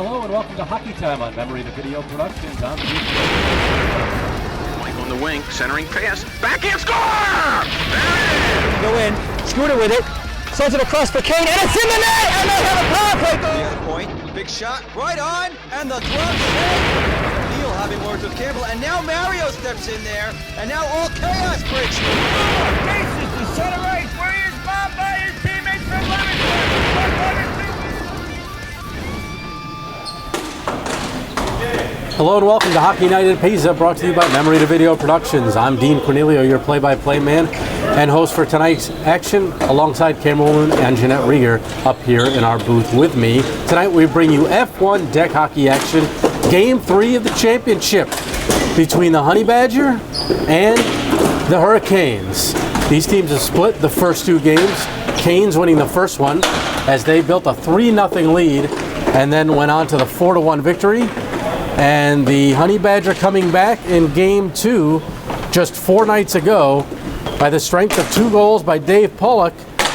Hello and welcome to Hockey Time on Memory to Video Productions. I'm Dean. Mike on the wing, centering pass, backhand score! Go in, Scooter with it, sends it across for Kane, and it's in the net, and they have a power play goal! The other point, big shot, right on, and the glove save. Neal having words with Campbell, and now Mario steps in there, and now all chaos breaks loose. Bases to center ice, where he is bombed by his teammates from Lemonster. Hello and welcome to Hockey Night at PISA, brought to you by Memory to Video Productions. I'm Dean Cornelio, your play-by-play man and host for tonight's action, alongside camerawoman and Jeanette Rieger up here in our booth with me. Tonight we bring you F1 deck hockey action, Game 3 of the championship between the Honey Badger and the Hurricanes. These teams have split the first two games, Canes winning the first one as they built a 3-0 lead and then went on to the 4-1 victory. And the Honey Badger coming back in Game 2 just 4 nights ago by the strength of 2 goals by Dave Pollock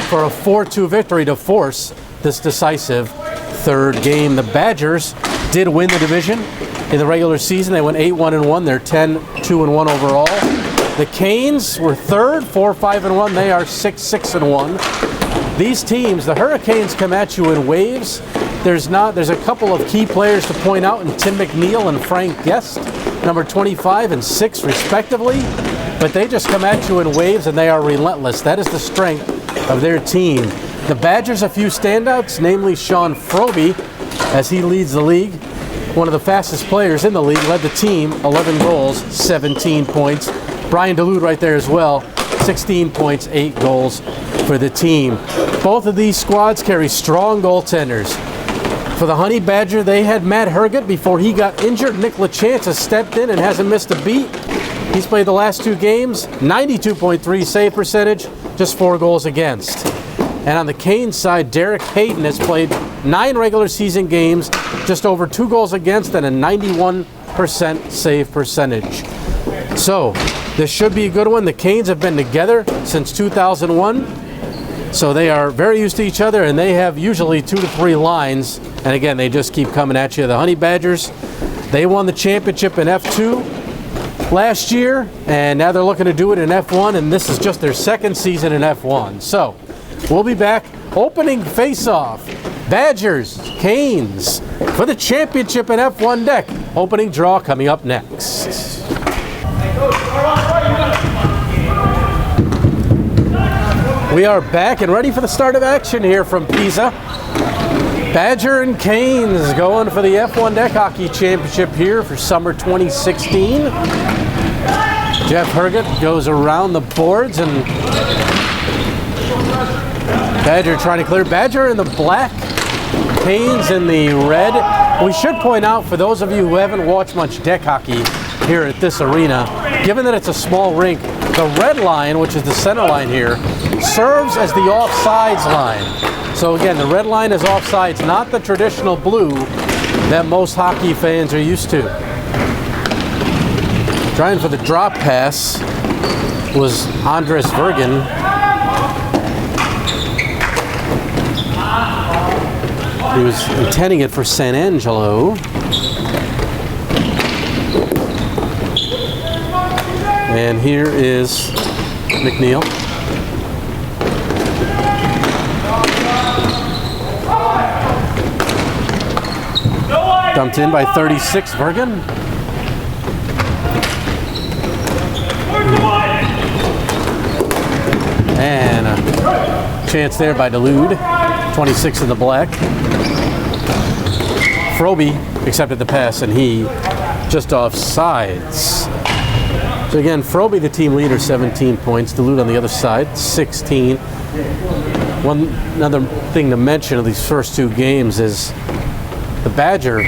for a 4-2 victory to force this decisive third game. The Badgers did win the division in the regular season. They went 8-1-1. They're 10-2-1 overall. The Canes were third, 4-5-1. They are 6-6-1. These teams, the Hurricanes, come at you in waves. There's a couple of key players to point out in Tim McNeil and Frank Guest, number 25 and 6 respectively, but they just come at you in waves and they are relentless. That is the strength of their team. The Badgers, a few standouts, namely Sean Froby, as he leads the league. One of the fastest players in the league, led the team, 11 goals, 17 points. Brian Dulude right there as well, 16 points, 8 goals for the team. Both of these squads carry strong goaltenders. For the Honey Badger, they had Matt Herget before he got injured. Nick LaChance has stepped in and hasn't missed a beat. He's played the last 2 games, 92.3 save percentage, just 4 goals against. And on the Canes side, Derek Hayden has played 9 regular season games, just over 2 goals against and a 91% save percentage. So this should be a good one. The Canes have been together since 2001. So they are very used to each other, and they have usually 2 to 3 lines. And again, they just keep coming at you. The Honey Badgers, they won the championship in F2 last year, and now they're looking to do it in F1, and this is just their second season in F1. So we'll be back. Opening face-off, Badgers, Canes, for the championship in F1 deck. Opening draw coming up next. We are back and ready for the start of action here from PISA. Badger and Canes going for the F1 Deck Hockey Championship here for summer 2016. Jeff Herget goes around the boards and Badger trying to clear. Badger in the black, Canes in the red. We should point out, for those of you who haven't watched much deck hockey here at this arena, given that it's a small rink, the red line, which is the center line here, serves as the offsides line. So again, the red line is offsides, not the traditional blue that most hockey fans are used to. Trying for the drop pass was Andres Vergen. He was intending it for San Angelo. And here is McNeil. Dumped in by 36, Vergen. And a chance there by Dulude, 26 in the black. Froby accepted the pass, and he just off sides. So again, Froby, the team leader, 17 points. Dulude on the other side, 16. Another thing to mention of these first 2 games is the Badger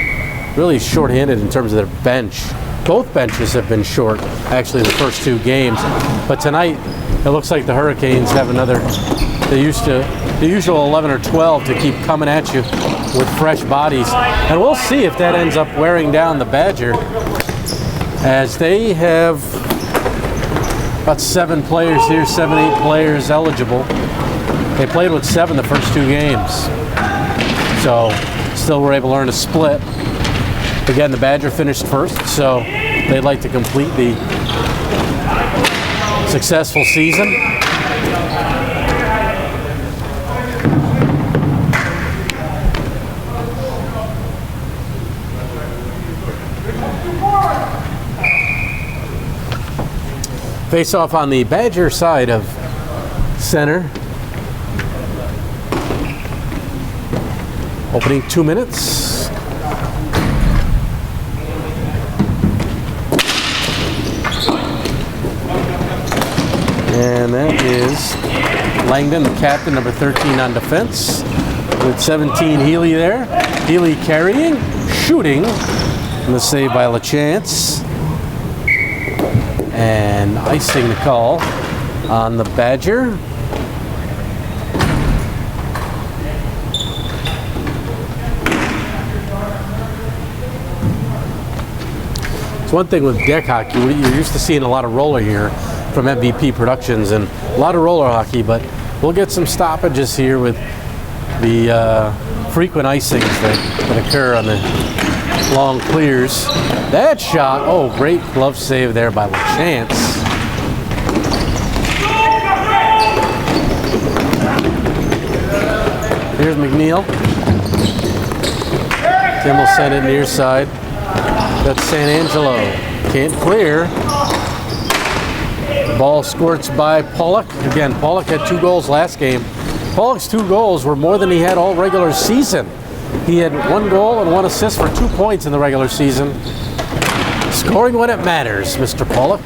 really short-handed in terms of their bench. Both benches have been short, actually, the first 2 games. But tonight, it looks like the Hurricanes have the usual 11 or 12 to keep coming at you with fresh bodies. And we'll see if that ends up wearing down the Badger, as they have about 7 players here, 7, 8 players eligible. They played with 7 the first 2 games. So still were able to earn a split. Again, the Badger finished first, so they'd like to complete the successful season. Face off on the Badger side of center. Opening 2 minutes. And that is Langdon, the captain, number 13 on defense. With 17, Healy there. Healy carrying, shooting. And the save by LaChance. And icing the call on the Badger. It's one thing with deck hockey, you're used to seeing a lot of roller here from MVP Productions and a lot of roller hockey, but we'll get some stoppages here with the frequent icings that occur on the long clears. That shot, oh, great glove save there by LaChance. Here's McNeil. Tim will send it near side. That's San Angelo. Can't clear. Ball squirts by Pollock. Again, Pollock had 2 goals last game. Pollock's 2 goals were more than he had all regular season. He had 1 goal and 1 assist for 2 points in the regular season. Scoring when it matters, Mr. Pollock.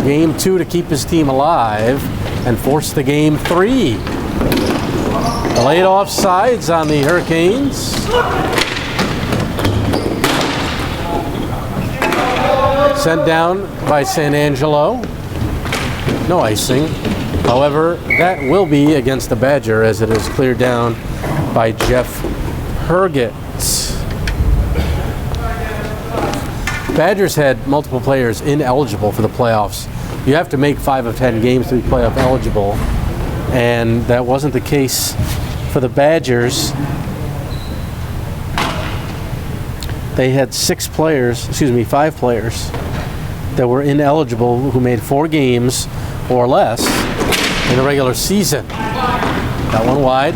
Game 2 to keep his team alive and force the game 3. Delayed offsides on the Hurricanes. Sent down by San Angelo. No icing. However, that will be against the Badger as it is cleared down by Jeff Herget. Badgers had multiple players ineligible for the playoffs. You have to make 5 of 10 games to be playoff eligible, and that wasn't the case for the Badgers. They had 5 players that were ineligible who made 4 games or less in the regular season. That one wide.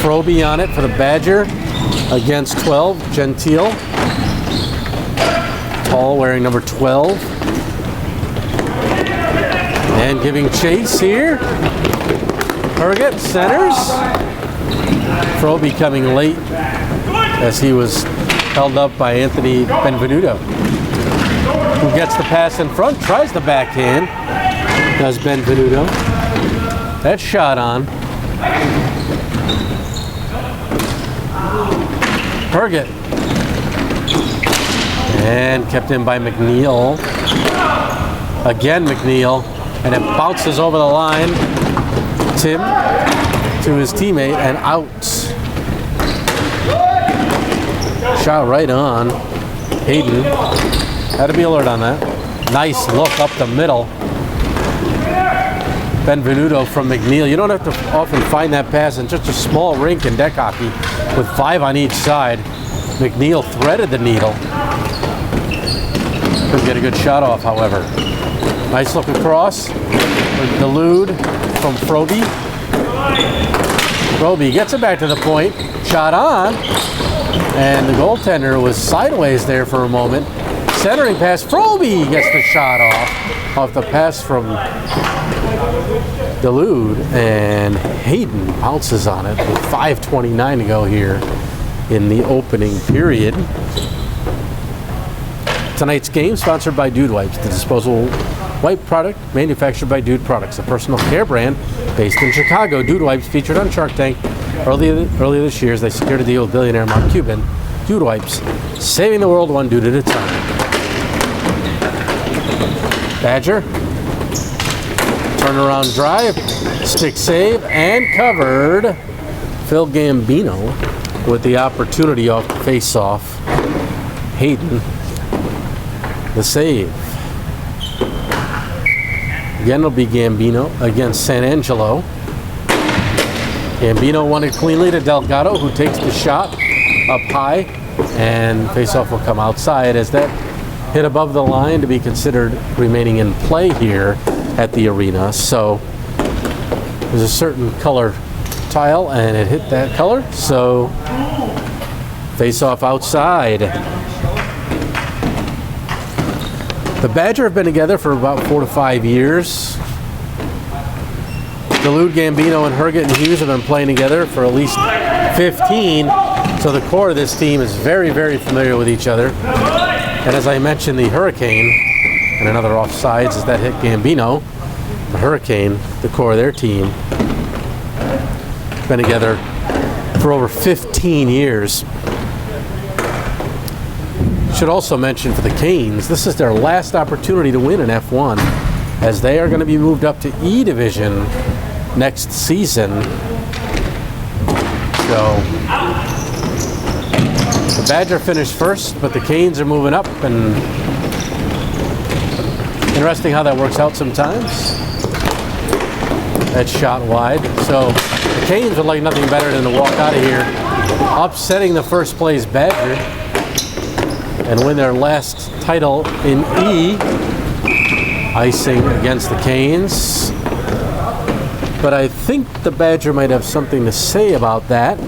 Froby on it for the Badger against 12. Gentile. Tall wearing number 12. And giving chase here. Herget centers. Froby coming late as he was held up by Anthony Benvenuto, who gets the pass in front, tries the backhand, does Benvenuto. That shot on. Herget. And kept in by McNeil. Again McNeil. And it bounces over the line. Tim to his teammate and out. Shot right on. Hayden. Had to be alert on that. Nice look up the middle. Benvenuto from McNeil. You don't have to often find that pass in just a small rink in deck hockey with 5 on each side. McNeil threaded the needle. Couldn't get a good shot off, however. Nice look across. Delude from Froby. Froby gets it back to the point. Shot on. And the goaltender was sideways there for a moment. Centering pass. Froby gets the shot off the pass from Delude. And Hayden bounces on it with 5:29 to go here in the opening period. Tonight's game sponsored by Dude Wipes, the disposable wipe product manufactured by Dude Products, a personal care brand based in Chicago. Dude Wipes featured on Shark Tank earlier this year as they secured a deal with billionaire Mark Cuban. Dude Wipes, saving the world one dude at a time. Badger, turnaround drive, stick save, and covered. Phil Gambino with the opportunity off the face-off. Hayden, the save. Again, it'll be Gambino against San Angelo. Gambino won it cleanly to Delgado, who takes the shot up high, and face-off will come outside as that hit above the line to be considered remaining in play here at the arena. So there's a certain color tile, and it hit that color, so face-off outside. The Badger have been together for about 4 to 5 years. Duluth, Gambino, and Herget and Hughes have been playing together for at least 15, so the core of this team is very, very familiar with each other. And as I mentioned, the Hurricane, and another offsides as that hit Gambino, the Hurricane, the core of their team, been together for over 15 years. Should also mention for the Canes, this is their last opportunity to win an F1, as they are going to be moved up to E Division next season. So the Badger finished first, but the Canes are moving up, and interesting how that works out sometimes. That shot wide. So the Canes would like nothing better than to walk out of here upsetting the first place Badger and win their last title in E. Icing against the Canes. But I think the Badger might have something to say about that.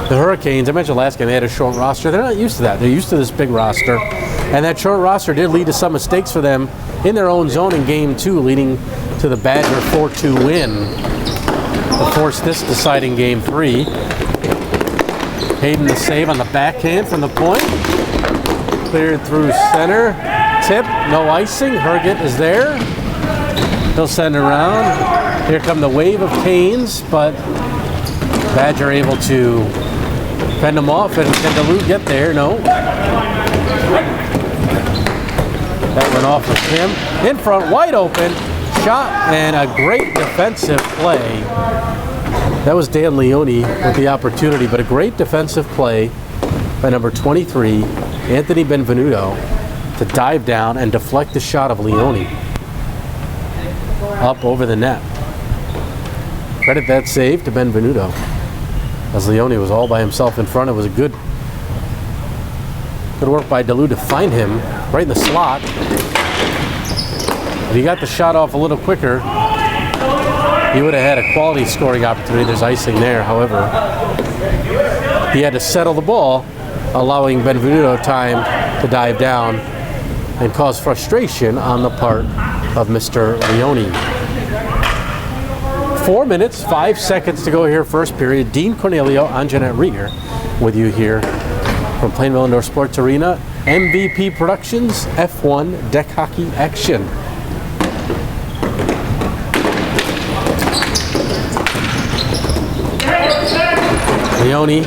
The Hurricanes, I mentioned last game, they had a short roster. They're not used to that. They're used to this big roster. And that short roster did lead to some mistakes for them in their own zone in Game 2, leading to the Badger 4-2 win to force this deciding Game 3. Hayden the save on the backhand from the point. Cleared through center. Tip, no icing. Herget is there. He'll send it around. Here come the wave of Canes, but Badger able to fend them off. And can Duluth get there? No. That went off of him. In front, wide open. Shot and a great defensive play. That was Dan Leone with the opportunity, but a great defensive play by number 23, Anthony Benvenuto, to dive down and deflect the shot of Leone up over the net. Credit that save to Benvenuto, as Leone was all by himself in front. It was a good work by Duluth to find him right in the slot. If he got the shot off a little quicker, he would have had a quality scoring opportunity. There's icing there, however. He had to settle the ball, allowing Benvenuto time to dive down and cause frustration on the part of Mr. Leone. 4 minutes, 5 seconds to go here, first period. Dean Cornelio, Jeanette Rieger with you here from Plainville Indoor Sports Arena. MVP Productions, F1 deck hockey action. Leone,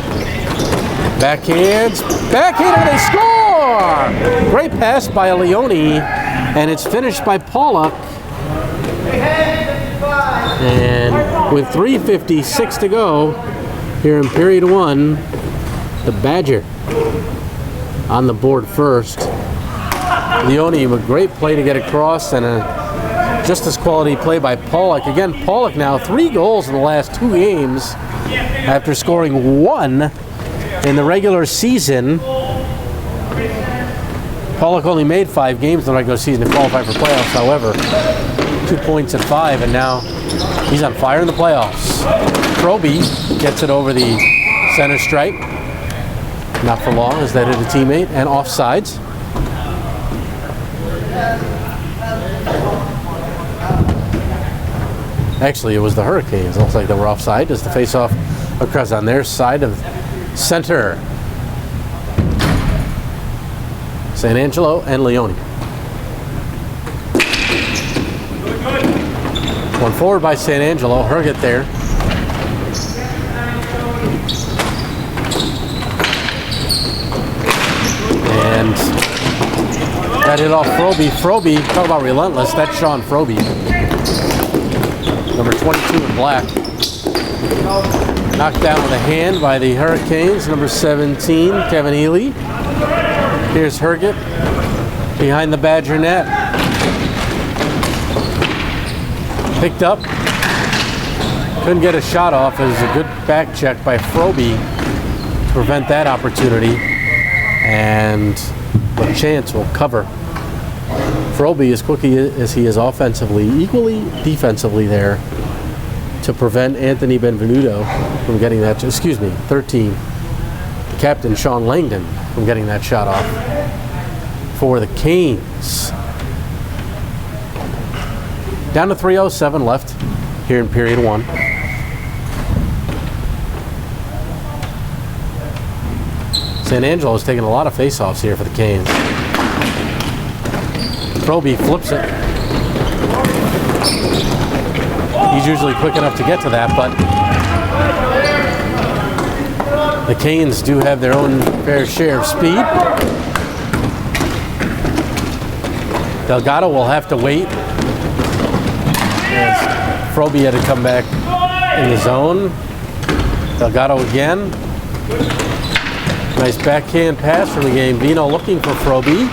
backhands, and they score! Great pass by Leone, and it's finished by Pollock. And with 3:56 to go here in period 1, the Badger on the board first. Leone with great play to get across, and a just as quality play by Pollock. Again, Pollock now 3 goals in the last 2 games after scoring 1 in the regular season. Pollock only made 5 games in the regular season to qualify for playoffs, however. 2 points in 5, and now he's on fire in the playoffs. Proby gets it over the center stripe. Not for long as that hit a teammate, and offsides. Actually, it was the Hurricanes. It looks like they were offside as the face-off occurs on their side of center. San Angelo and Leone. One forward by San Angelo. Herget there. And that hit off Froby. Froby, talk about relentless. That's Sean Froby. Number 22 in black. Knocked down with a hand by the Hurricanes, number 17, Kevin Ely. Here's Herget behind the Badger net. Picked up. Couldn't get a shot off. It was a good back check by Froby to prevent that opportunity. And LaChance will cover. Froby, as quickly as he is offensively, equally defensively there to prevent Anthony Benvenuto from getting that, 13, Captain Sean Langdon from getting that shot off for the Canes. Down to 3:07 left here in period 1. San Angelo is taking a lot of face-offs here for the Canes. Froby flips it. He's usually quick enough to get to that, but the Canes do have their own fair share of speed. Delgado will have to wait as Froby had to come back in the zone. Delgado again. Nice backhand pass from the Gambino looking for Froby.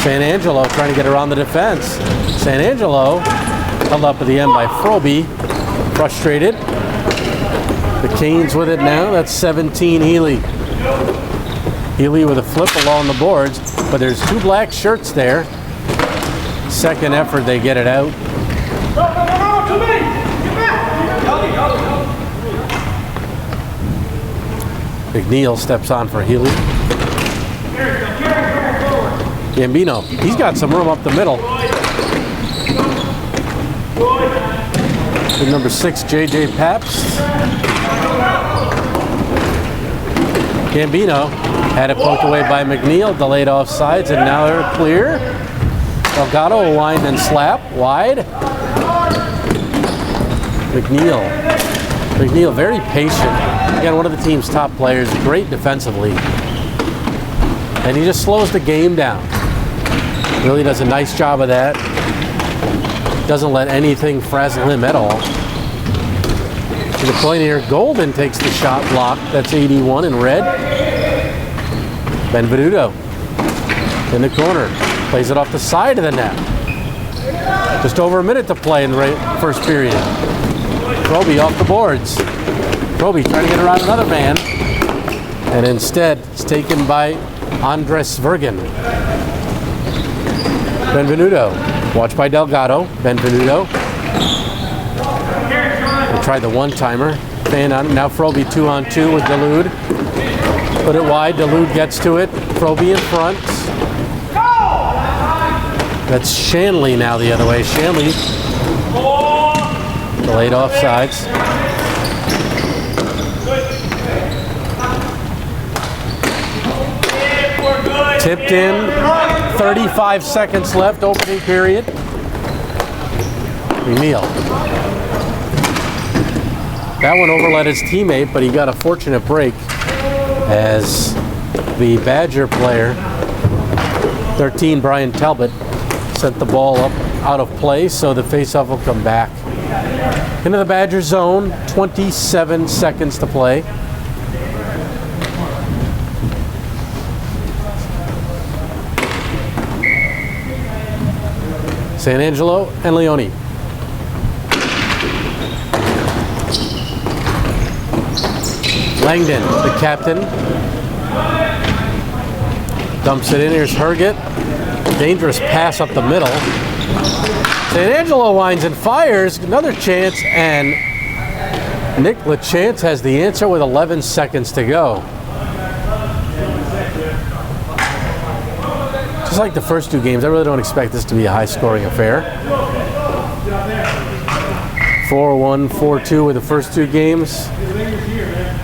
San Angelo trying to get around the defense. San Angelo held up at the end by Froby. Frustrated. The Canes with it now. That's 17, Healy. Healy with a flip along the boards, but there's 2 black shirts there. Second effort, they get it out. McNeil steps on for Healy. Gambino, he's got some room up the middle. With number 6, J.J. Pabst. Gambino had it poked away by McNeil, delayed offsides, and now they're clear. Delgado will wind and slap, wide. McNeil very patient. Again, one of the team's top players, great defensively. And he just slows the game down. Really does a nice job of that. Doesn't let anything frazzle him at all. To the point here, Golden takes the shot block. That's 81 in red. Benvenuto in the corner. Plays it off the side of the net. Just over a minute to play in the first period. Froby off the boards. Froby trying to get around another man. And instead, it's taken by Andres Vergen. Benvenuto, watched by Delgado. Benvenuto. They tried the one-timer. Fan on it. Now Froby 2-on-2 with Dalude. Put it wide. Dalude gets to it. Froby in front. That's Shanley now the other way. Shanley delayed offsides. Tipped in. 35 seconds left, opening period. McNeil. That one overlet his teammate, but he got a fortunate break as the Badger player, 13, Brian Talbot, sent the ball up out of play, so the faceoff will come back. Into the Badger zone, 27 seconds to play. San Angelo and Leone. Langdon, the captain. Dumps it in. Here's Herget. Dangerous pass up the middle. San Angelo winds and fires. Another chance, and Nick LaChance has the answer with 11 seconds to go. Just like the first 2 games, I really don't expect this to be a high-scoring affair. 4-1, 4-2 with the first 2 games.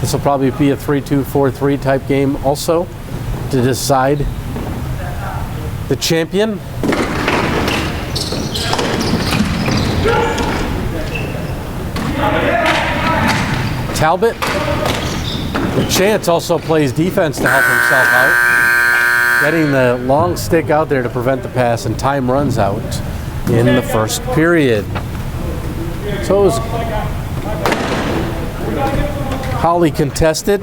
This will probably be a 3-2, 4-3 type game also to decide the champion. Talbot. LaChance also plays defense to help himself out. Getting the long stick out there to prevent the pass, and time runs out in the first period. So it was Hotly contested.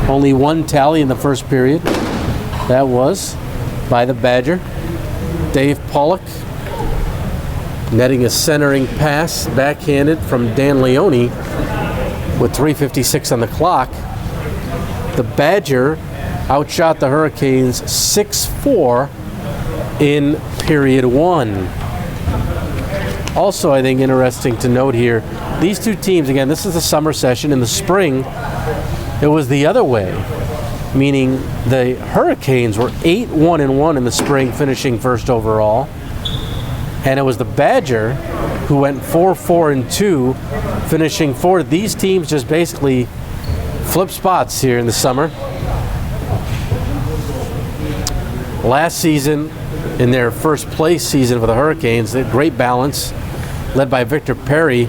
Only one tally in the first period. That was by the Badger. Dave Pollock netting a centering pass, backhanded from Dan Leone with 3:56 on the clock. The Badger outshot the Hurricanes 6-4 in period one. Also, I think interesting to note here, these two teams, again, this is the summer session. In the spring, it was the other way, meaning the Hurricanes were 8-1-1 in the spring, finishing first overall. And it was the Badger who went 4-4-2, finishing fourth. These teams just basically flip spots here in the summer. Last season, in their first place season for the Hurricanes, a great balance, led by Victor Perry,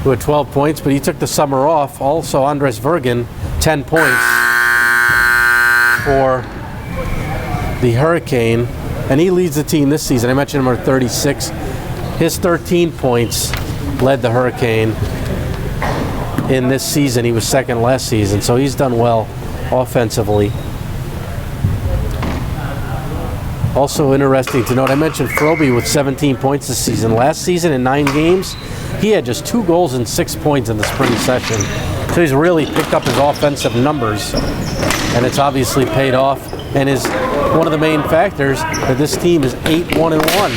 who had 12 points, but he took the summer off. Also, Andres Vergen, 10 points for the Hurricane, and he leads the team this season. I mentioned him at 36. His 13 points led the Hurricane in this season. He was second last season, so he's done well offensively. Also interesting to note, I mentioned Froby with 17 points this season. Last season in 9 games, he had just 2 goals and 6 points in the spring session. So he's really picked up his offensive numbers, and it's obviously paid off, and is one of the main factors that this team is 8-1-1.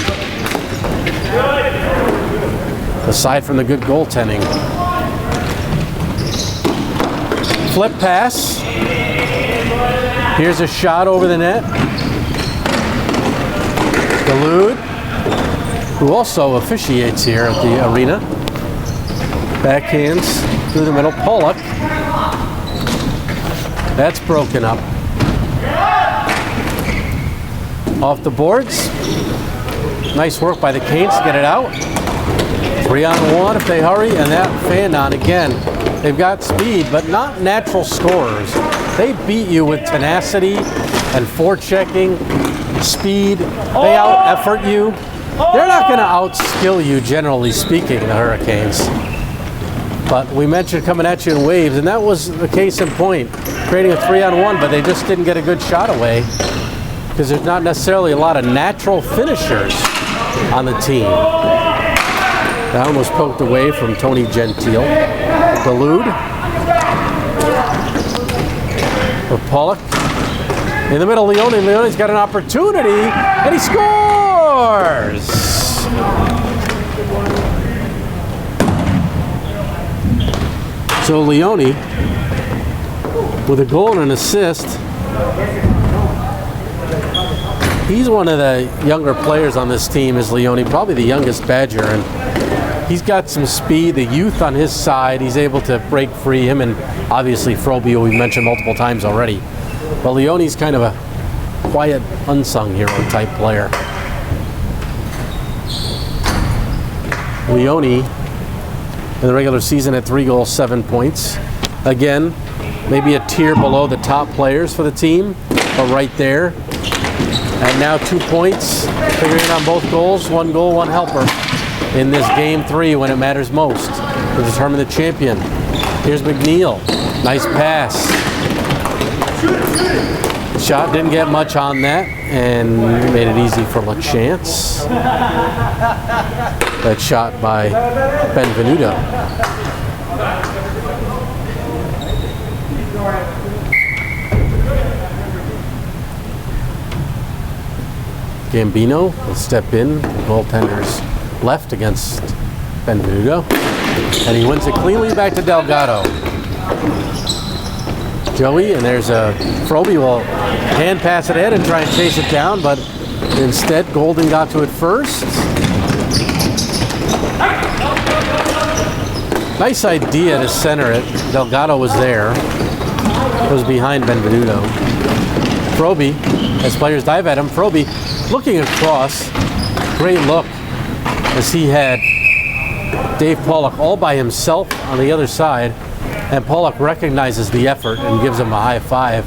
Aside from the good goaltending. Flip pass. Here's a shot over the net. Galude, who also officiates here at the arena. Backhands through the middle. Pollock. That's broken up. Off the boards. Nice work by the Canes to get it out. 3-on-1 if they hurry, and that Fandon again. They've got speed, but not natural scorers. They beat you with tenacity and forechecking, speed. They out-effort you. They're not going to outskill you, generally speaking, the Hurricanes. But we mentioned coming at you in waves, and that was the case in point. Creating a 3-on-1, but they just didn't get a good shot away because there's not necessarily a lot of natural finishers on the team. That one was poked away from Tony Gentile. Galude for Pollock. In the middle, Leone. Leone's got an opportunity, and he scores! So Leone, with a goal and an assist, he's one of the younger players on this team, is Leone, probably the youngest Badger, and he's got some speed, the youth on his side. He's able to break free, him and obviously Froby, who we mentioned multiple times already. But Leone's kind of a quiet, unsung hero type player. Leone, in the regular season, had 3 goals, 7 points. Again, maybe a tier below the top players for the team, but right there. And now 2 points, figuring on both goals, 1 goal, 1 helper in this game 3 when it matters most to determine the champion. Here's McNeil, nice pass. Shot didn't get much on that and made it easy for LaChance. That shot by Benvenuto. Gambino will step in, the goaltender's left against Benvenuto, and he wins it cleanly back to Delgado. Joey, and there's a Froby will hand pass it ahead and try and chase it down, but instead Golden got to it first. Nice idea to center it. Delgado was there. It was behind Benvenuto. Froby, as players dive at him, Froby looking across. Great look as he had Dave Pollock all by himself on the other side. And Pollock recognizes the effort and gives him a high five.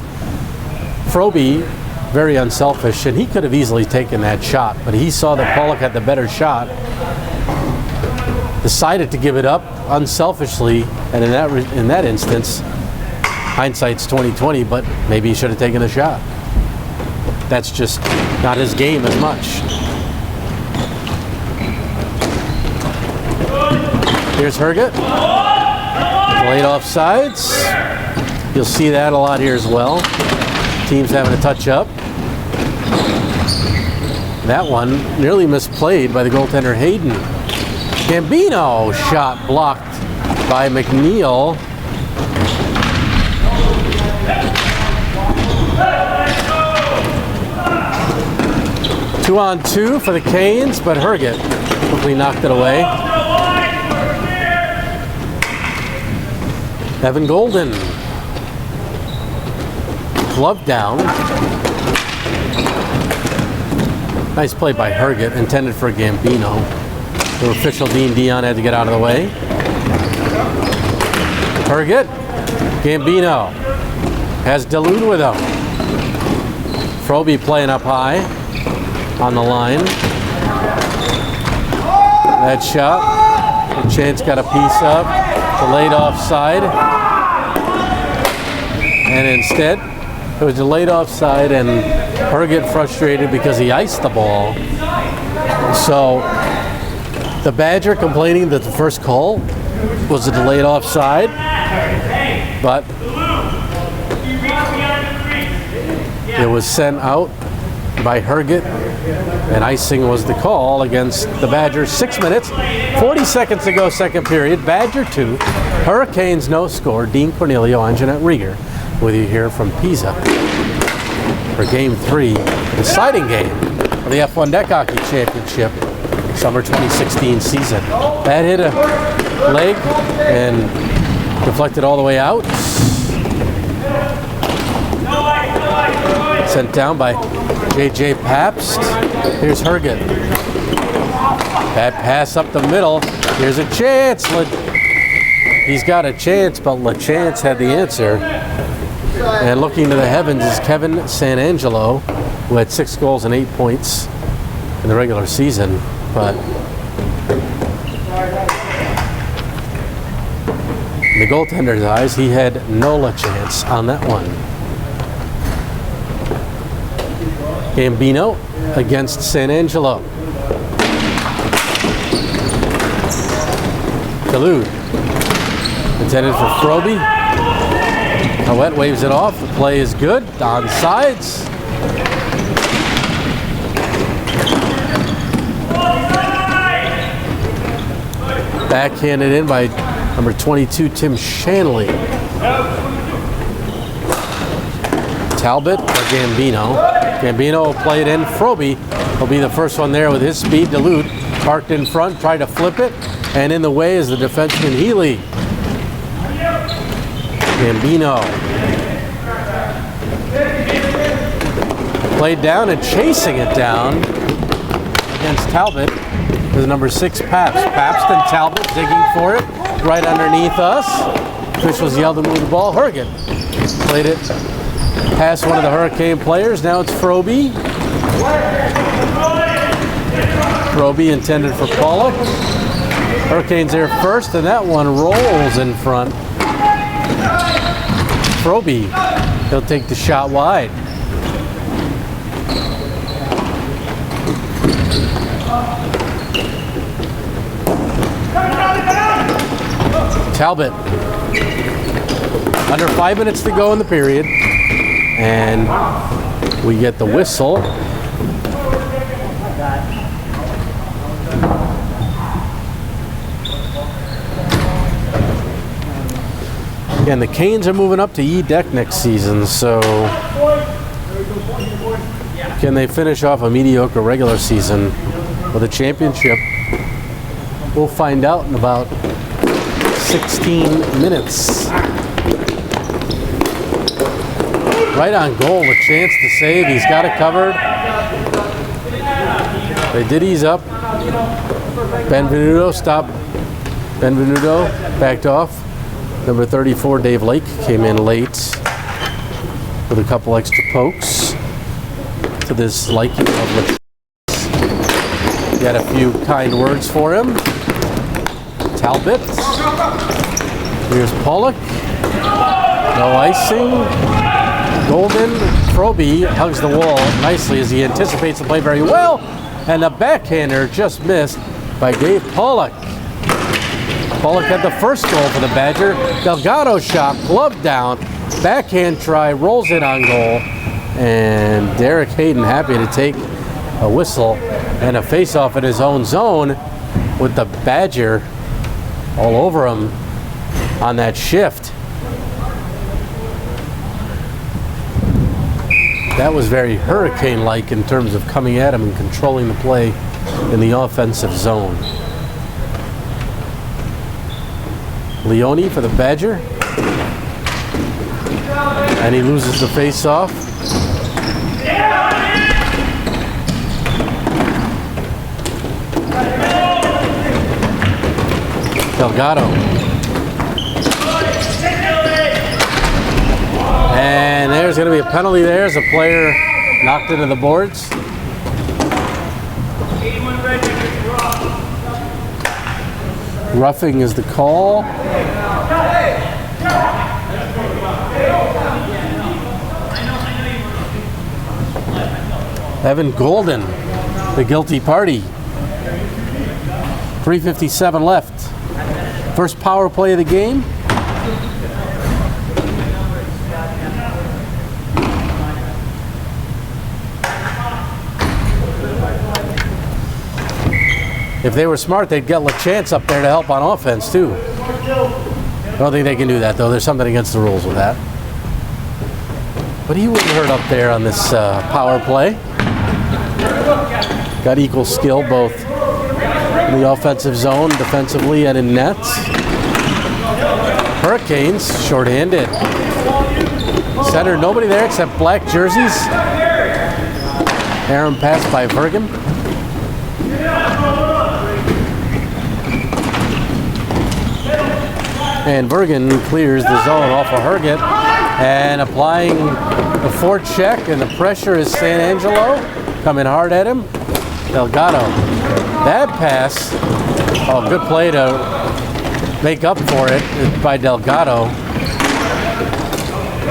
Froby, very unselfish, and he could have easily taken that shot, but he saw that Pollock had the better shot. decided to give it up unselfishly, and in that instance, hindsight's 20/20, but maybe he should have taken the shot. That's just not his game as much. Here's Herget. Late offsides. You'll see that a lot here as well. Teams having a touch up. That one nearly misplayed by the goaltender Hayden. Gambino shot blocked by McNeil. Two on two for the Canes, but Herget quickly knocked it away. Evan Golden. Glove down. Nice play by Herget, intended for Gambino. The official Dean Dion had to get out of the way. Herget. Gambino has Duluth with him. Froby playing up high on the line. That shot. The Chance got a piece up. Delayed offside. And instead, it was delayed offside, and Herget frustrated because he iced the ball. So the Badger complaining that the first call was a delayed offside, but it was sent out by Herget, and icing was the call against the Badgers. 6 minutes, 40 seconds to go, second period. Badger 2, Hurricanes no score. Dean Cornelio and Jeanette Rieger with you here from PISA for Game 3, the deciding game of the F1 Deck Hockey Championship Summer 2016 season. That hit a leg and deflected all the way out. Sent down by J.J. Pabst. Here's Herget. Bad pass up the middle. Here's a chance. He's got a chance, but LaChance had the answer. And looking to the heavens is Kevin Sanangelo, who had 6 goals and 8 points in the regular season. But in the goaltender's eyes, he had no LaChance on that one. Gambino against Sanangelo. Duluth intended for Froby. Howett waves it off. The play is good. On sides. Backhanded in by number 22, Tim Shanley. Talbot or Gambino. Gambino will play it in. Froby will be the first one there with his speed. Duluth parked in front, tried to flip it, and in the way is the defenseman Healy. Gambino played down and chasing it down against Talbot is number 6, Pabst. Pabst and Talbot digging for it right underneath us. Officials yelled to move the ball. Herget played it past one of the Hurricane players. Now it's Froby. Froby intended for Pollock. Hurricanes there first, and that one rolls in front. Froby, he'll take the shot wide. Talbot. Under 5 minutes to go in the period. And we get the whistle. Again, the Canes are moving up to E-Deck next season, so can they finish off a mediocre regular season with a championship? We'll find out in about 16 minutes. Right on goal, a chance to save. He's got it covered. They did ease up. Benvenuto stopped. Benvenuto backed off. Number 34, Dave Lake, came in late with a couple extra pokes to this liking of LaChance. He had a few kind words for him. Talbot. Here's Pollock. No icing. Golden. Froby hugs the wall nicely as he anticipates the play very well. And the backhander just missed by Dave Pollock. Pollock had the first goal for the Badger. Delgado shot, glove down, backhand try, rolls it on goal. And Derek Hayden happy to take a whistle and a face-off in his own zone with the Badger all over him on that shift. That was very Hurricane-like in terms of coming at him and controlling the play in the offensive zone. Leone for the Badger. And he loses the face-off. Delgado. And there's going to be a penalty there as a player knocked into the boards. Roughing is the call. Evan Golden, the guilty party. 3:57 left. First power play of the game. If they were smart, they'd get LaChance up there to help on offense, too. I don't think they can do that, though. There's something against the rules with that. But he wouldn't hurt up there on this power play. Got equal skill both in the offensive zone, defensively, and in nets. Hurricanes, short-handed. Center, nobody there except black jerseys. Aaron pass by Vergen. And Vergen clears the zone off of Herget and applying the forecheck, and the pressure is San Angelo coming hard at him. Delgado. That pass, oh, good play to make up for it by Delgado.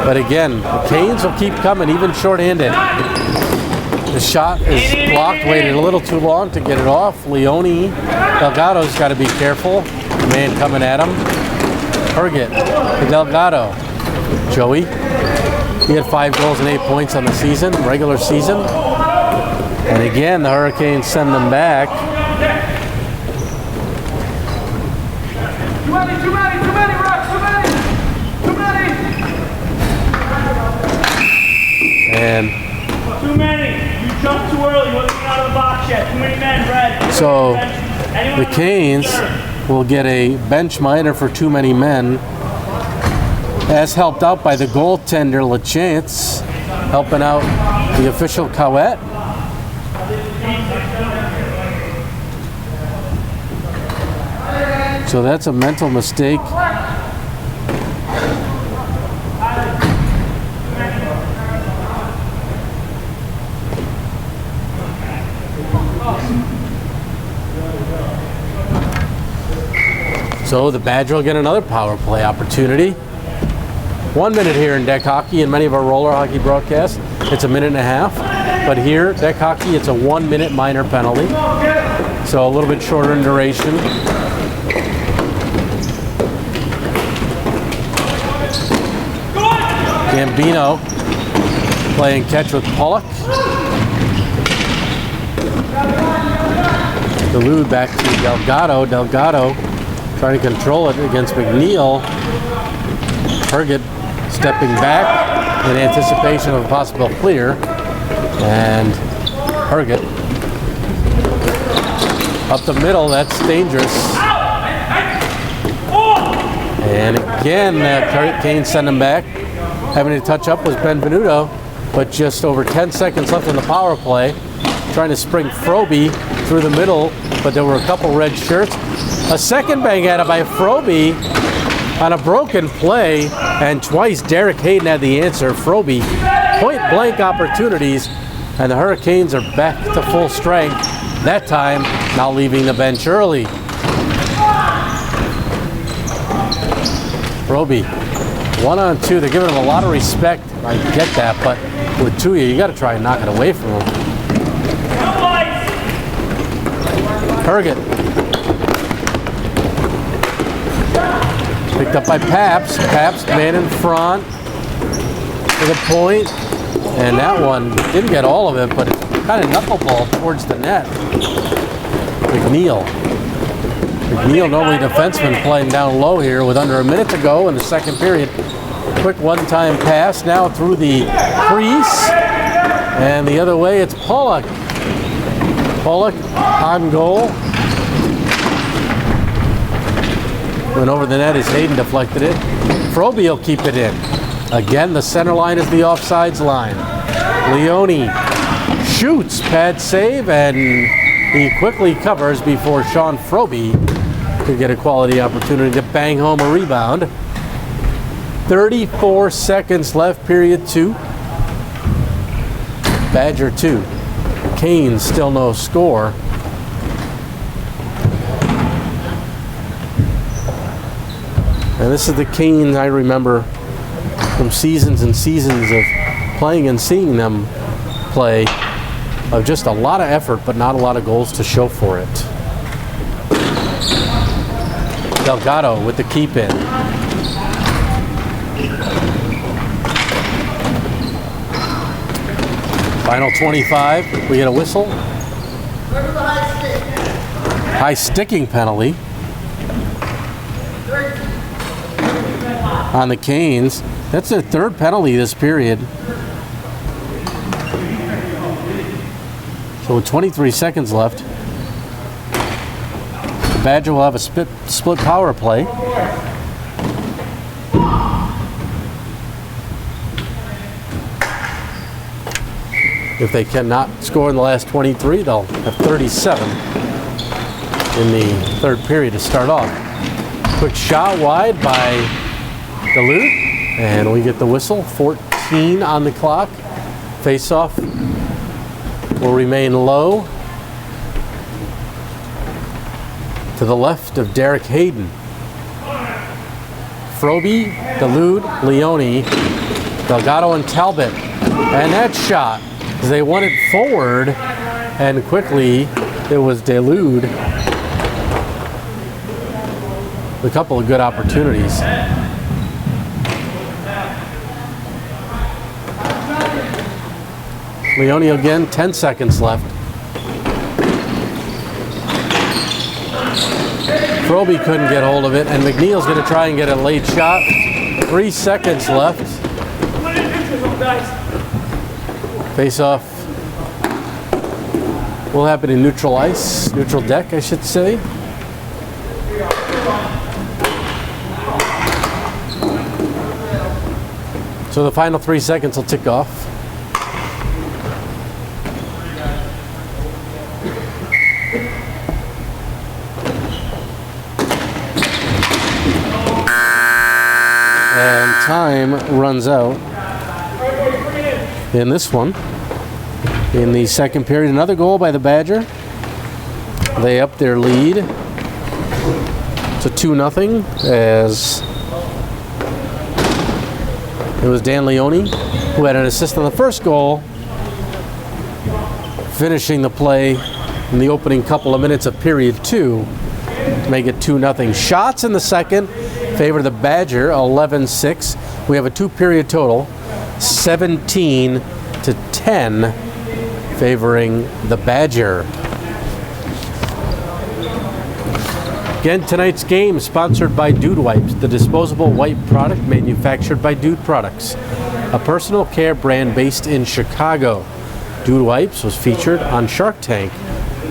But again, the Canes will keep coming, even short-handed. The shot is blocked, waited a little too long to get it off. Leone, Delgado's got to be careful. The man coming at him. Herget to Delgado. Joey, he had 5 goals and 8 points on the season, regular season. And again, the Hurricanes send them back. Too many, Rock, too many. And Too many. You jumped too early. You wasn't out of the box yet. Too many men, Brad. so the Canes will get a bench minor for too many men, as helped out by the goaltender LaChance, helping out the official Cowett. So that's a mental mistake. So the Badger will get another power play opportunity. 1 minute here in deck hockey. In many of our roller hockey broadcasts, it's a minute and a half. But here, deck hockey, it's a 1 minute minor penalty. So a little bit shorter in duration. Gambino playing catch with Pollock. Delude back to Delgado. Delgado trying to control it against McNeil. Herget stepping back in anticipation of a possible clear. And Herget up the middle, that's dangerous. And again, Canes send him back. Having to touch up was Benvenuto, but just over 10 seconds left in the power play. Trying to spring Froby through the middle, but there were a couple red shirts. A second bang at it by Froby on a broken play, and twice Derek Hayden had the answer. Froby, point-blank opportunities, and the Hurricanes are back to full strength. That time, now leaving the bench early. Roby, 1-on-2. They're giving him a lot of respect. I get that, but with Tuya, you got to try and knock it away from him. Herget. Picked up by Paps. Paps, man in front for the point. And that one didn't get all of it, but it's kind of knuckleball towards the net. McNeil, normally defenseman, playing down low here with under a minute to go in the second period. Quick one-time pass now through the crease. And the other way, it's Pollock. Pollock on goal. Went over the net as Hayden deflected it. Froby will keep it in. Again, the center line is the offsides line. Leone shoots, pad save, and he quickly covers before Sean Froby could get a quality opportunity to bang home a rebound. 34 seconds left, period 2. Badger 2. Canes still no score. And this is the Canes I remember from seasons and seasons of playing and seeing them play, of just a lot of effort but not a lot of goals to show for it. Delgado with the keep in. Final 25, we get a whistle. High sticking penalty on the Canes. That's their third penalty this period. So with 23 seconds left, the Badger will have a split power play. If they cannot score in the last 23, they'll have 37 in the third period to start off. Quick shot wide by Duluth, and we get the whistle. 14 on the clock. Face-off will remain low to the left of Derek Hayden. Froby, Duluth, Leone, Delgado, and Talbot. And that shot, they won it forward, and quickly it was Delude. A couple of good opportunities. Leone again, 10 seconds left. Froby couldn't get hold of it, and McNeil's going to try and get a late shot. 3 seconds left. Face-off will happen in neutral ice, neutral deck, I should say. So the final 3 seconds will tick off. And time runs out in this one. In the second period, another goal by the Badger. They up their lead to 2-0 as it was Dan Leone who had an assist on the first goal, finishing the play in the opening couple of minutes of period 2 to make it 2-0. Shots in the second favor the Badger, 11-6. We have a 2-period total, 17-10, favoring the Badger. Again, tonight's game is sponsored by Dude Wipes, the disposable wipe product manufactured by Dude Products, a personal care brand based in Chicago. Dude Wipes was featured on Shark Tank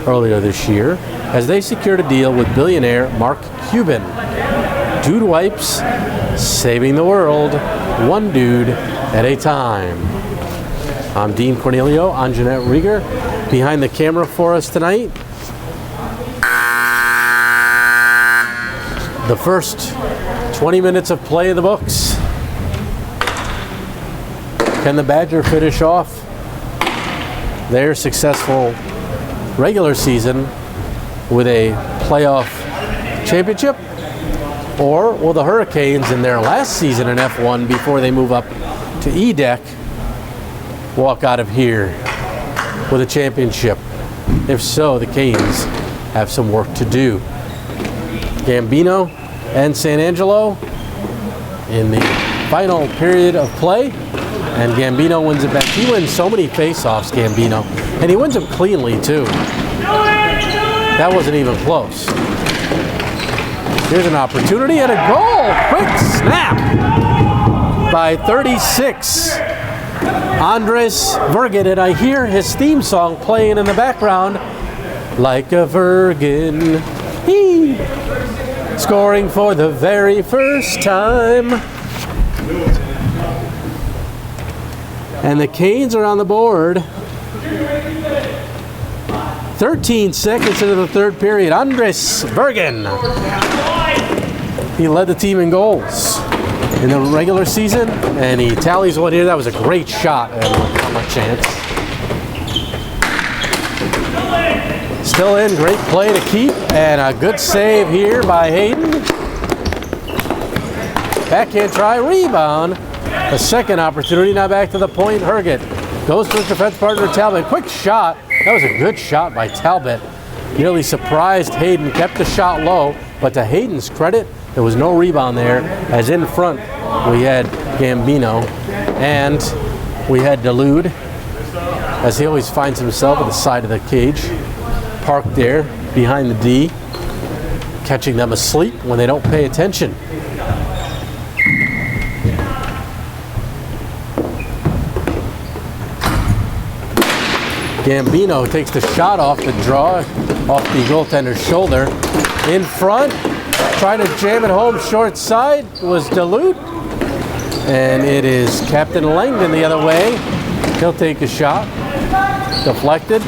earlier this year as they secured a deal with billionaire Mark Cuban. Dude Wipes, saving the world, one dude at a time. I'm Dean Cornelio, on Jeanette Rieger. Behind the camera for us tonight, the first 20 minutes of play in the books. Can the Badger finish off their successful regular season with a playoff championship? Or will the Hurricanes in their last season in F1 before they move up to E-Deck walk out of here with a championship? If so, the Canes have some work to do. Gambino and San Angelo in the final period of play, and Gambino wins it back. He wins so many face-offs, Gambino, and he wins them cleanly too. That wasn't even close. Here's an opportunity and a goal. Quick snap by 36. Andres Vergen, and I hear his theme song playing in the background. Like a Vergen, he scoring for the very first time. And the Canes are on the board. 13 seconds into the third period. Andres Vergen. He led the team in goals in the regular season, and he tallies one here. That was a great shot and a chance. Still in, great play to keep, and a good save here by Hayden. Backhand try, rebound. A second opportunity, now back to the point. Herget goes to his defense partner Talbot. Quick shot. That was a good shot by Talbot. Nearly surprised Hayden, kept the shot low, but to Hayden's credit, there was no rebound there, as in front we had Gambino and we had Delude, as he always finds himself at the side of the cage, parked there behind the D, catching them asleep when they don't pay attention. Gambino takes the shot off the draw, off the goaltender's shoulder. In front, trying to jam it home short side was Delude. And it is Captain Langdon the other way. He'll take a shot. Deflected.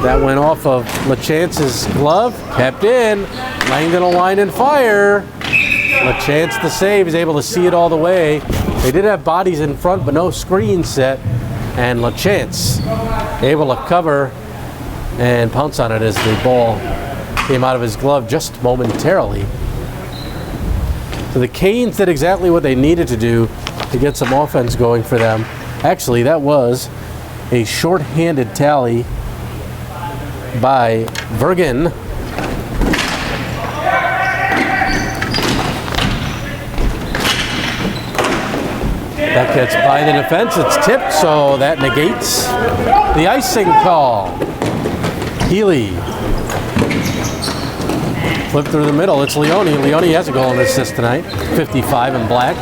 That went off of LaChance's glove. Kept in. Langdon will line and fire. LaChance the save. He's able to see it all the way. They did have bodies in front, but no screen set. And LaChance able to cover and pounce on it as the ball came out of his glove just momentarily. So the Canes did exactly what they needed to do to get some offense going for them. Actually, that was a short-handed tally by Vergen. That gets by the defense. It's tipped, so that negates the icing call. Healy. Flip through the middle. It's Leone. Leone has a goal and assist tonight. 55 in black.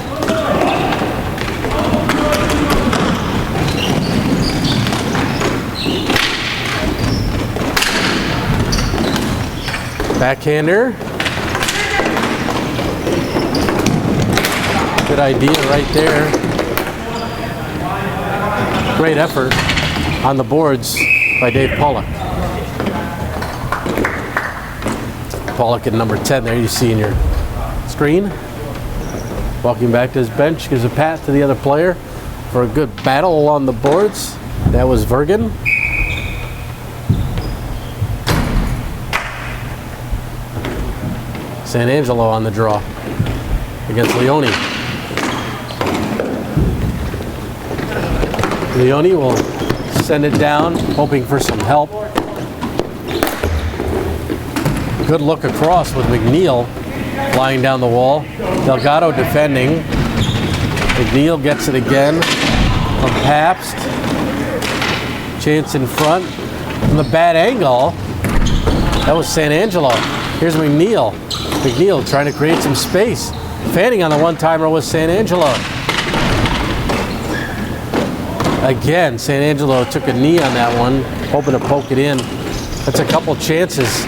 Backhander. Good idea right there. Great effort on the boards by Dave Pollock. Pollock at number 10 there, you see in your screen. Walking back to his bench, gives a pat to the other player for a good battle along the boards. That was Vergen. San Angelo on the draw against Leone. Leone will send it down, hoping for some help. Good look across with McNeil flying down the wall. Delgado defending. McNeil gets it again from Pabst. Chance in front from the bad angle. That was San Angelo. Here's McNeil. McNeil trying to create some space. Fanning on the one-timer was San Angelo. Again, San Angelo took a knee on that one, hoping to poke it in. That's a couple chances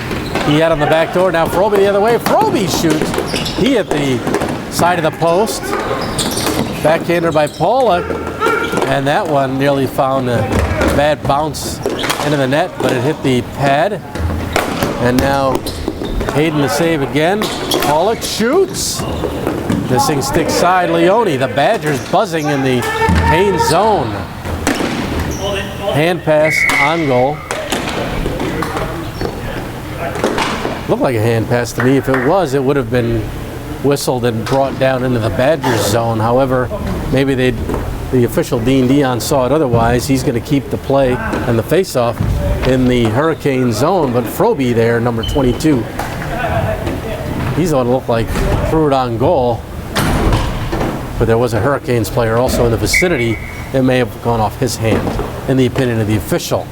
he had on the back door. Now Froby the other way. Froby shoots. He hit the side of the post. Backhander by Pollock. And that one nearly found a bad bounce into the net, but it hit the pad. And now Hayden the save again. Pollock shoots. This thing sticks side. Leone, the Badgers buzzing in the pain zone. Hand pass on goal. Looked like a hand pass to me. If it was, it would have been whistled and brought down into the Badgers zone. However, maybe the official Dean Dion saw it otherwise. He's going to keep the play and the face-off in the Hurricane zone. But Froby there, number 22, he's the one who looked like threw it on goal. But there was a Hurricanes player also in the vicinity. It may have gone off his hand, in the opinion of the official.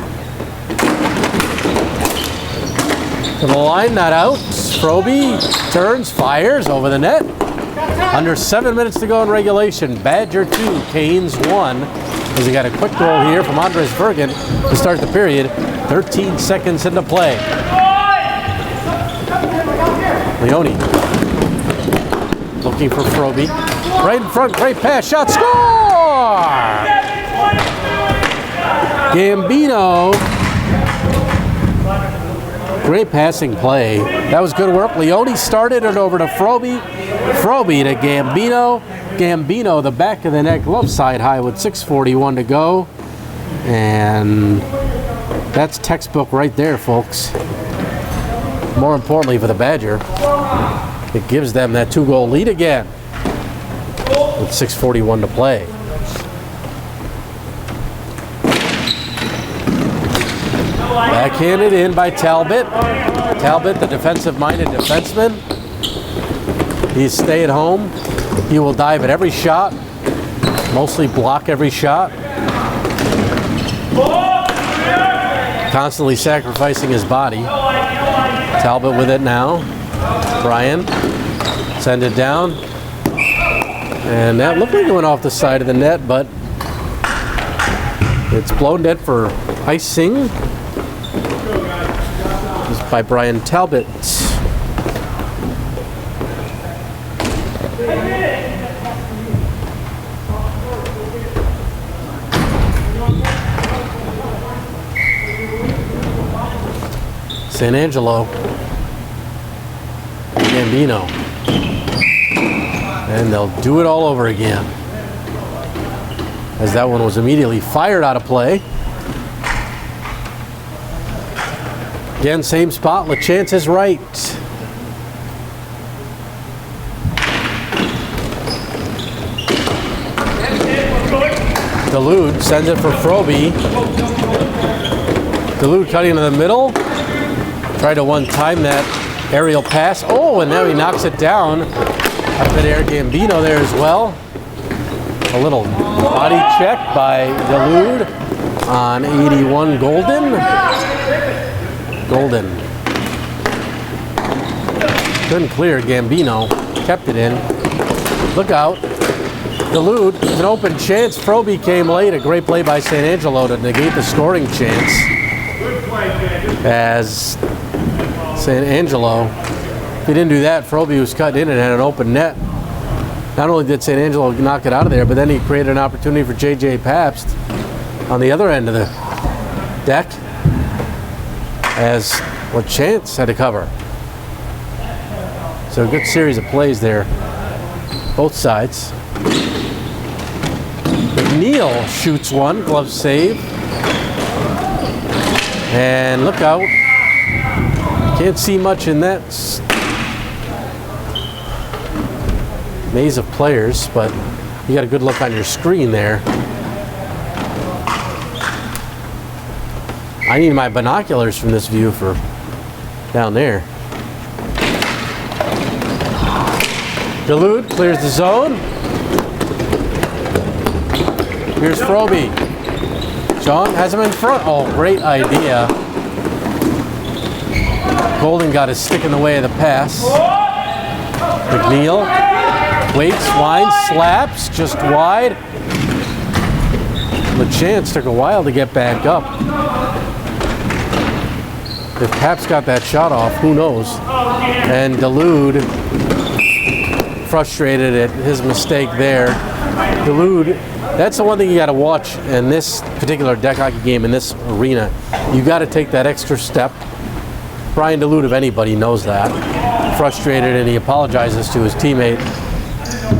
To the line, not out. Froby turns, fires over the net. Under 7 minutes to go in regulation. Badger 2, Canes 1. As he got a quick goal here from Andres Bergen to start the period. 13 seconds into play. Leone looking for Froby. Right in front, great pass, shot, score! Gambino. Great passing play. That was good work. Leone started it over to Froby. Froby to Gambino. Gambino, the back of the net, glove side high with 6:41 to go. And that's textbook right there, folks. More importantly for the Badger, it gives them that 2-goal lead again with 6:41 to play. Backhanded in by Talbot. Talbot, the defensive-minded defenseman. He's stay at home. He will dive at every shot, mostly block every shot. Constantly sacrificing his body. Talbot with it now. Brian, send it down. And that looked like it went off the side of the net, but it's blown dead for icing. By Brian Talbot. San Angelo. Gambino. And they'll do it all over again. As that one was immediately fired out of play. Again, same spot. LaChance is right. Dulude sends it for Froby. Dulude cutting into the middle. Tried to one-time that aerial pass. Oh, and now he knocks it down. Up midair, Gambino there as well. A little body check by Dulude on 81 Golden. Golden. Couldn't clear. Gambino kept it in. Look out. Dulude, an open chance. Froby came late. A great play by San Angelo to negate the scoring chance. As San Angelo, if he didn't do that, Froby was cut in and had an open net. Not only did San Angelo knock it out of there, but then he created an opportunity for J.J. Pabst on the other end of the deck. As LaChance had to cover. So a good series of plays there, both sides. McNeil shoots one, glove save. And look out. Can't see much in that maze of players, but you got a good look on your screen there. I need my binoculars from this view for down there. Dulude clears the zone. Here's Froby. Sean has him in front. Oh, great idea. Golden got his stick in the way of the pass. McNeil waits, winds, slaps, just wide. LaChance took a while to get back up. If Pabst got that shot off, who knows? And Dulude, frustrated at his mistake there. Dulude, that's the one thing you got to watch in this particular deck hockey game, in this arena. You got to take that extra step. Brian Dulude, if anybody, knows that. Frustrated, and he apologizes to his teammate.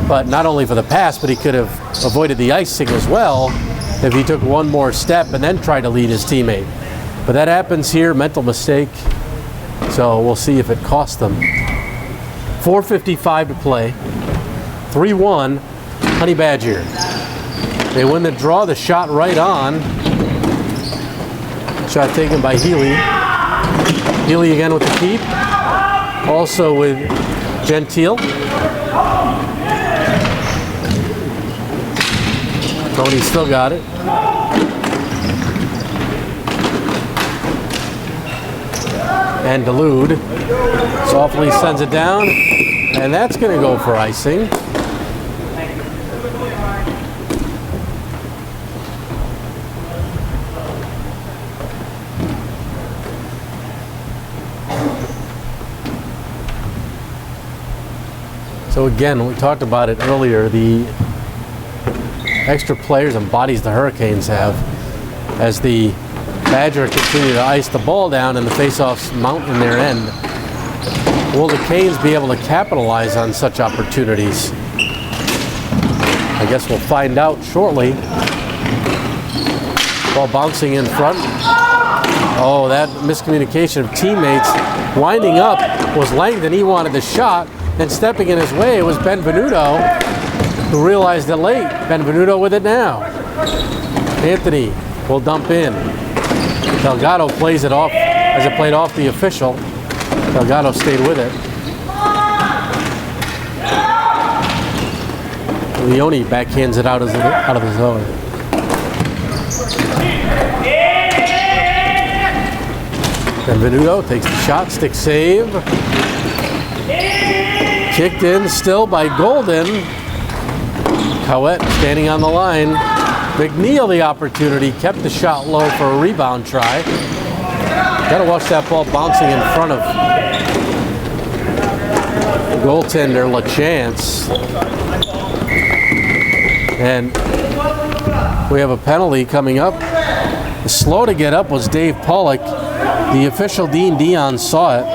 But not only for the pass, but he could have avoided the icing as well if he took one more step and then tried to lead his teammate. But that happens here, mental mistake. So we'll see if it cost them. 4:55 to play. 3-1, Honey Badger. They win the draw, the shot right on. Shot taken by Healy. Healy again with the keep. Also with Gentile. Tony still got it. And Delude softly sends it down, and that's going to go for icing. So again, we talked about it earlier, the extra players and bodies the Hurricanes have as the Badger continue to ice the ball down and the faceoffs mount in their end. Will the Canes be able to capitalize on such opportunities? I guess we'll find out shortly. Ball bouncing in front. Oh, that miscommunication of teammates. Winding up was Langdon. He wanted the shot, and stepping in his way was Benvenuto, who realized it late. Benvenuto with it now. Anthony will dump in. Delgado plays it off as it played off the official. Delgado stayed with it. Leone backhands it out of the zone. Benvenuto takes the shot, stick save. Kicked in still by Golden. Cowett standing on the line. McNeil the opportunity, kept the shot low for a rebound try. Gotta watch that ball bouncing in front of goaltender LaChance. And we have a penalty coming up. Slow to get up was Dave Pollock. The official Dean Dion saw it.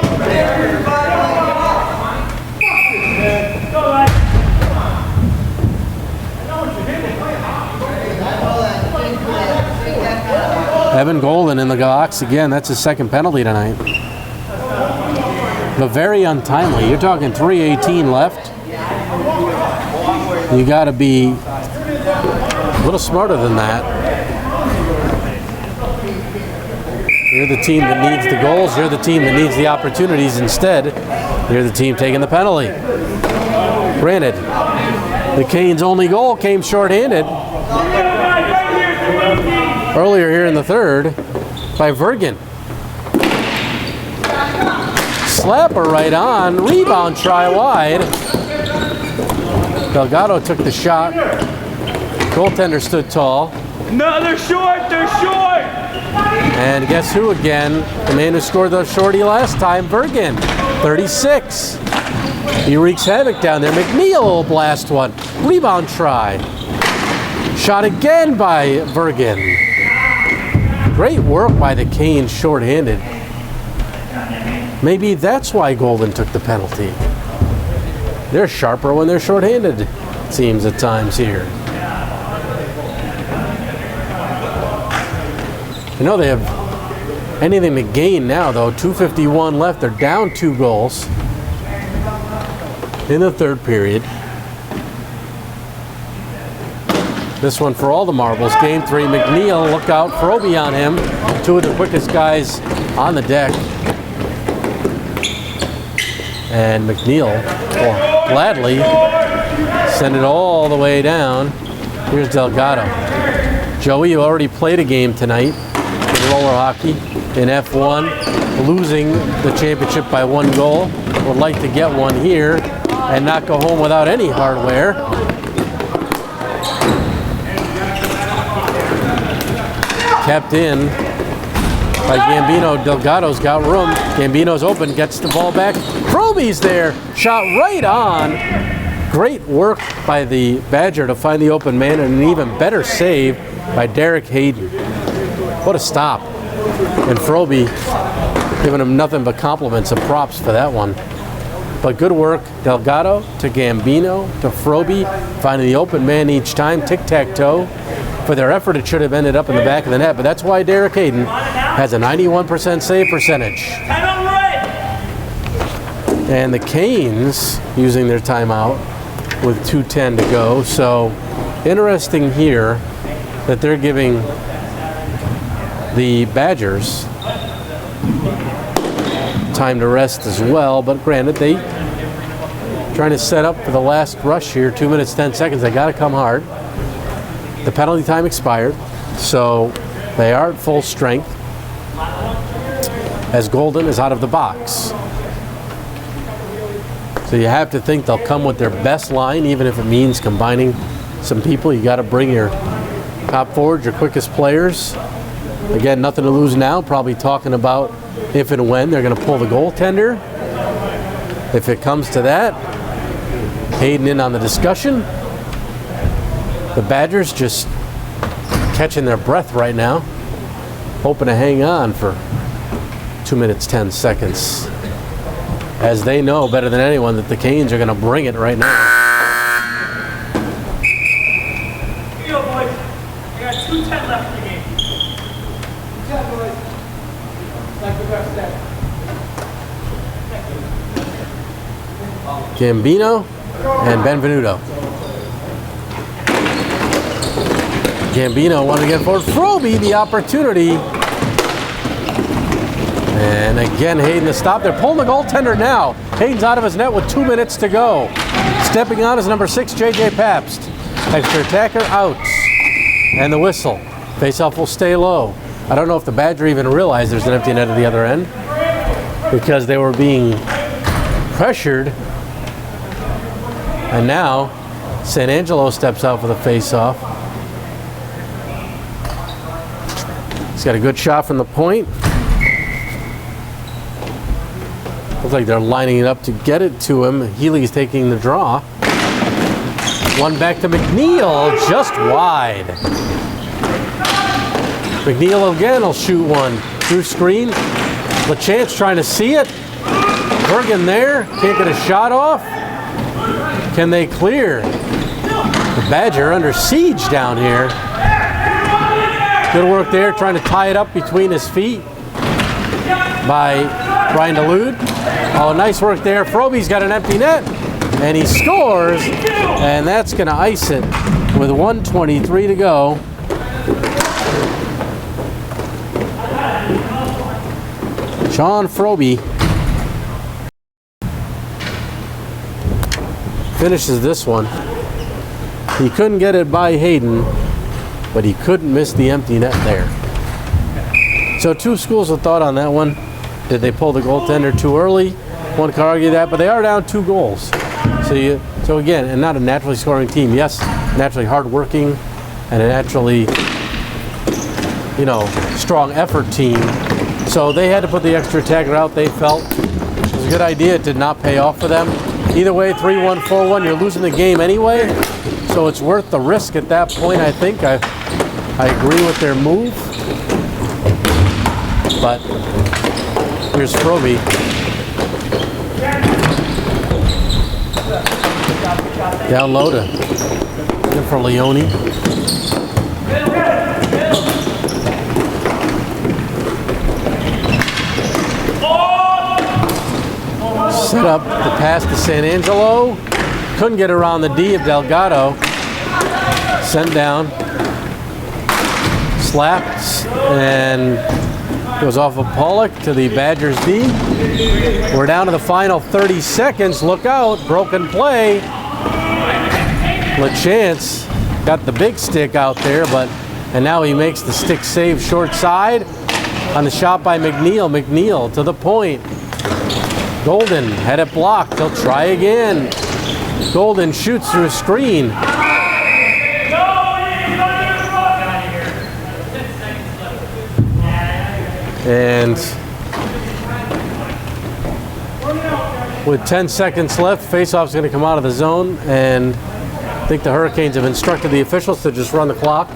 Evan Golden in the box again. That's his second penalty tonight. But very untimely. You're talking 3:18 left. You got to be a little smarter than that. You're the team that needs the goals. You're the team that needs the opportunities. Instead, you're the team taking the penalty. Granted, the Canes' only goal came shorthanded earlier here in the third by Vergen. Slapper right on. Rebound try wide. Delgado took the shot. Goaltender stood tall. No, they're short. They're short. And guess who again? The man who scored the shorty last time, Vergen. 36. He wreaks havoc down there. McNeil will blast one. Rebound try. Shot again by Vergen. Great work by the Canes shorthanded. Maybe that's why Golden took the penalty. They're sharper when they're shorthanded, it seems at times here. You know they have anything to gain now though. 2:51 left. They're down 2 goals in the third period. This one for all the marbles. Game 3. McNeil, look out. Froby on him. 2 of the quickest guys on the deck. And McNeil will gladly send it all the way down. Here's Delgado. Joey, you already played a game tonight in roller hockey in F1, losing the championship by 1 goal. Would like to get one here and not go home without any hardware. Kept in by Gambino. Delgado's got room. Gambino's open, gets the ball back. Froby's there. Shot right on. Great work by the Badger to find the open man, and an even better save by Derek Hayden. What a stop. And Froby giving him nothing but compliments and props for that one. But good work. Delgado to Gambino to Froby, finding the open man each time. Tic-tac-toe. For their effort, it should have ended up in the back of the net, but that's why Derek Hayden has a 91% save percentage. Time out, right. And the Canes using their timeout with 2:10 to go. So interesting here that they're giving the Badgers time to rest as well. But granted, they trying to set up for the last rush here. 2 minutes, 10 seconds. They got to come hard. The penalty time expired, so they are at full strength as Golden is out of the box. So you have to think they'll come with their best line, even if it means combining some people. You got to bring your top forwards, your quickest players. Again, nothing to lose now. Probably talking about if and when they're going to pull the goaltender. If it comes to that, Hayden in on the discussion. The Badgers just catching their breath right now, hoping to hang on for 2 minutes, 10 seconds. As they know better than anyone that the Canes are going to bring it right now. Here you go, boys. I got 2:10 left in the game. 2:10, boys. Like the rest said. Gambino and Benvenuto. Gambino once again for Froby, the opportunity. And again, Hayden to stop. They're pulling the goaltender now. Hayden's out of his net with 2 minutes to go. Stepping on is number 6, J.J. Pabst. Extra attacker out. And the whistle. Faceoff will stay low. I don't know if the Badger even realized there's an empty net at the other end, because they were being pressured. And now, San Angelo steps out for the faceoff. He's got a good shot from the point. Looks like they're lining it up to get it to him. Healy's taking the draw. One back to McNeil, just wide. McNeil again will shoot one through screen. LaChance trying to see it. Bergen there, can't get a shot off. Can they clear? The Badger under siege down here. Good work there, trying to tie it up between his feet by Brian DeLude. Oh, nice work there. Froby's got an empty net, and he scores, and that's going to ice it with 1:23 to go. Sean Froby finishes this one. He couldn't get it by Hayden, but he couldn't miss the empty net there. So two schools of thought on that one. Did they pull the goaltender too early? One could argue that, but they are down 2 goals. So again, and not a naturally scoring team. Yes, naturally hardworking and a naturally, strong effort team. So they had to put the extra attacker out. They felt it was a good idea. It did not pay off for them. Either way, 3-1, 4-1, you're losing the game anyway. So it's worth the risk at that point, I think. I agree with their move. But here's Froby. Down low to for Leone. Set up the pass to San Angelo. Couldn't get around the D of Delgado. Sent down. Slapped and goes off of Pollock to the Badgers D. We're down to the final 30 seconds. Look out. Broken play. LaChance got the big stick out there, and now he makes the stick save short side on the shot by McNeil. McNeil to the point. Golden had it blocked. He'll try again. Golden shoots through a screen. And with 10 seconds left, faceoff's going to come out of the zone, and I think the Hurricanes have instructed the officials to just run the clock.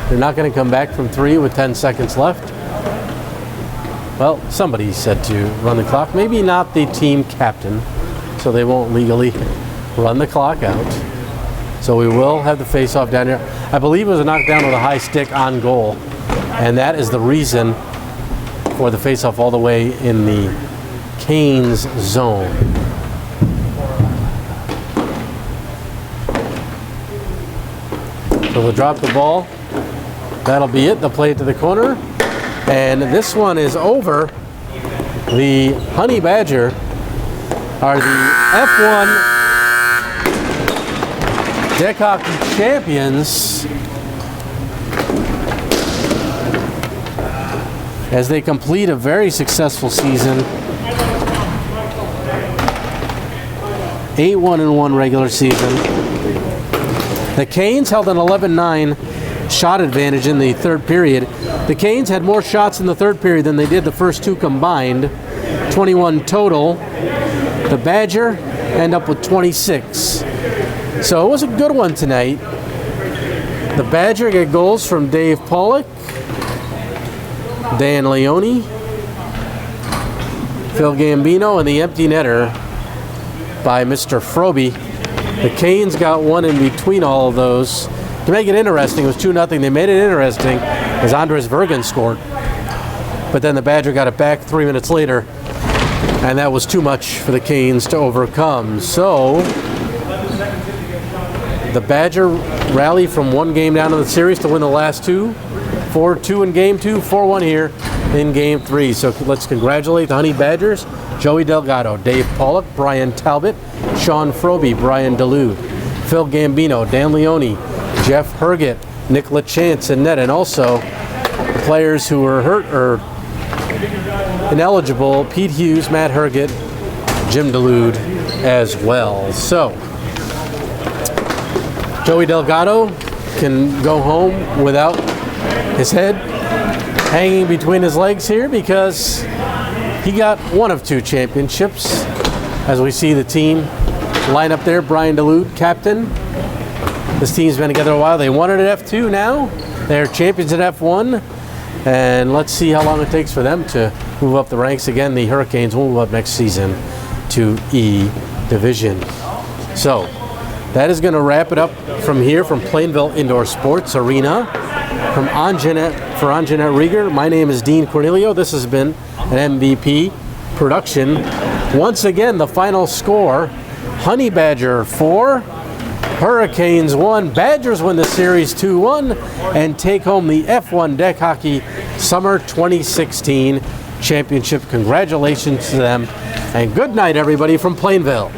They're not going to come back from 3 with 10 seconds left. Well, somebody said to run the clock. Maybe not the team captain, so they won't legally run the clock out. So we will have the face-off down here. I believe it was a knockdown with a high stick on goal, and that is the reason for the face-off all the way in the Canes zone. So they'll drop the ball. That'll be it. They'll play it to the corner. And this one is over. The Honey Badger are the F1 deck hockey champions as they complete a very successful season. 8-1-1 regular season. The Canes held an 11-9 shot advantage in the third period. The Canes had more shots in the third period than they did the first two combined, 21 total. The Badger end up with 26. So it was a good one tonight. The Badger get goals from Dave Pollock, Dan Leone, Phil Gambino, and the empty netter by Mr. Froby. The Canes got one in between all of those. To make it interesting, it was 2-0. They made it interesting as Andres Vergen scored. But then the Badger got it back 3 minutes later, and that was too much for the Canes to overcome. So the Badger rally from one game down in the series to win the last two. 4-2 in game 2, 4-1 here in game 3. So let's congratulate the Honey Badgers, Joey Delgado, Dave Pollock, Brian Talbot, Sean Froby, Brian Duluth, Phil Gambino, Dan Leone, Jeff Herget, Nick LaChance in net, and also players who were hurt or ineligible, Pete Hughes, Matt Herget, Jim Dulude as well. So Joey Delgado can go home without his head hanging between his legs here because he got one of 2 championships. As we see the team line up there, Brian Dulude, captain. This team's been together a while. They won it at F2 now. They're champions at F1. And let's see how long it takes for them to move up the ranks again. The Hurricanes will move up next season to E Division. So that is going to wrap it up from here from Plainville Indoor Sports Arena. For Anjanette Rieger, my name is Dean Cornelio. This has been an MVP production. Once again, the final score, Honey Badger 4, Hurricanes 1. Badgers win the series 2-1 and take home the F1 Deck Hockey Summer 2016 Championship. Congratulations to them, and good night, everybody, from Plainville.